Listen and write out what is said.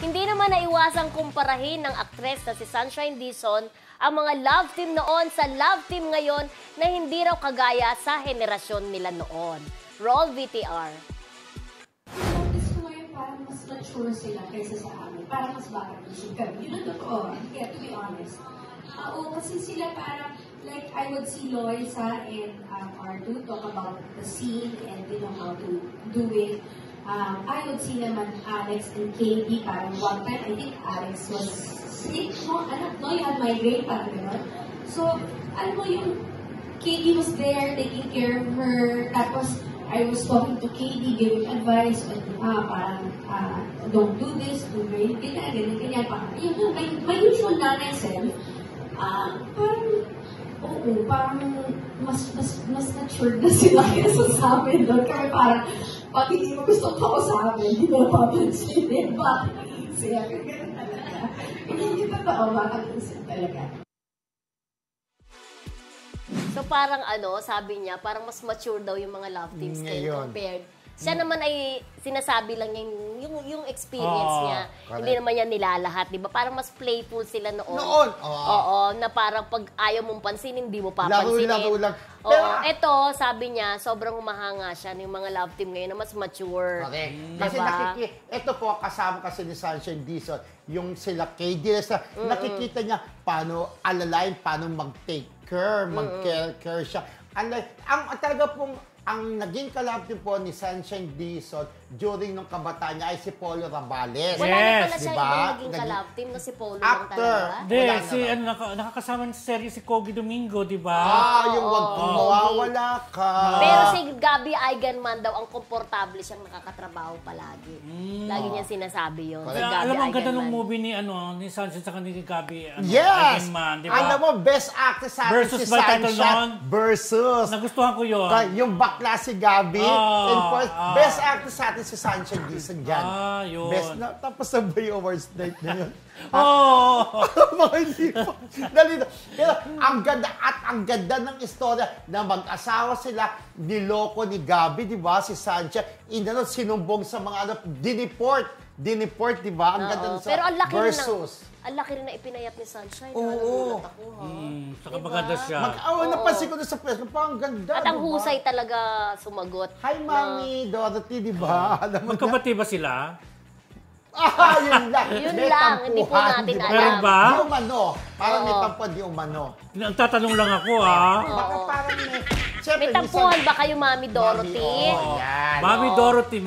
Hindi naman naiwasang kumparahin ng aktres na si Sunshine Dizon ang mga love team noon sa love team ngayon na hindi raw kagaya sa henerasyon nila noon. Roll VTR. Notice ko ngayon parang mas mature sila kaysa sa amin. Parang mas bata-isip kami. Yun ang totoo. Yeah, to be honest. Oo, kasi sila parang, like, I would see Loisa and R2 talk about the scene and you know how to do it. I would see naman Alex and KB, parang one time, I think Alex was sick, no, you had migraine, parang gano'n. So, alam mo yung KB was there, taking care of her, tapos I was talking to KB, giving advice, parang, don't do this, do ganyan, parang, yung my usual nanay self, parang mas matured na sila kaysa sa amin doon. Kaya parang, pag hindi mo gusto pa sa amin, hindi mo papansinin. Bakit nag-iisip? Ganun talaga. Hindi totoo, bakit nag-iisip talaga. So parang sabi niya, parang mas mature daw yung mga love teams ngayon compared. Siya naman ay sinasabi lang niya yung experience niya. Correct. Hindi naman niya nilalahat, di ba? Parang mas playful sila noon. Oo, na parang pag ayaw mong pansinin, hindi mo papansinin. Laro lang. Oo, eto, sabi niya, sobrang umahanga siya ng mga love team ngayon na mas mature. Correct. Diba? Kasi ito po, kasama kasi ni Sunshine Dizon, yung sila KD, nakikita niya paano alalayan, paano mag-take care, mag-care siya. Ang talaga pong ang naging kalab din po ni Sunshine Dizon during nung kabataan niya ay si Polo Rabales. Wala na pala siya diba? ibang naging kalab team na si Polo lang talaga. Hindi, nakakasama sa serye si Kogi Domingo, di ba? Yung wag kang mawawala ka. Pero si Gabby Eigenman daw, ang komportable siyang nakakatrabaho palagi. Lagi niya sinasabi yun. Si Gabby alam mo, ang ganda Eigenman. ng movie ni Sunshine sa kanila ni Gabby Eigenman, di ba? Alam mo, best actress sa atin si Sunshine versus. Nagustuhan ko yun. Yung bakla si Gabby. Best actress sa atin si Sunshine Dizon dyan. Yun. Best na, tapos na ba yung awards night na yun? Mga hindi po. Dali na. Pero ang ganda ng istorya na mag-asawa sila, niloko ni Gabby, di ba? Si Sunshine, sinumbong sa mga diniport, di ba? Ang ganda sa pero ang laki versus. Ang laki rin na ipinayat ni Sunshine. Oo. Ako, saka maganda siya. Napansin ko na sa press, parang ganda. At ang husay talaga sumagot. Hi, Mami Dorothy, di ba? Magkabati ba sila? Yun lang. Yun lang, hindi po natin alam. Meron ba? Di umano. Parang may tampuhan, di umano. Ang tatanong lang ako, Baka parang may... May tampuhan ba kayo, Mami Dorothy? Yan. Mami Dorothy,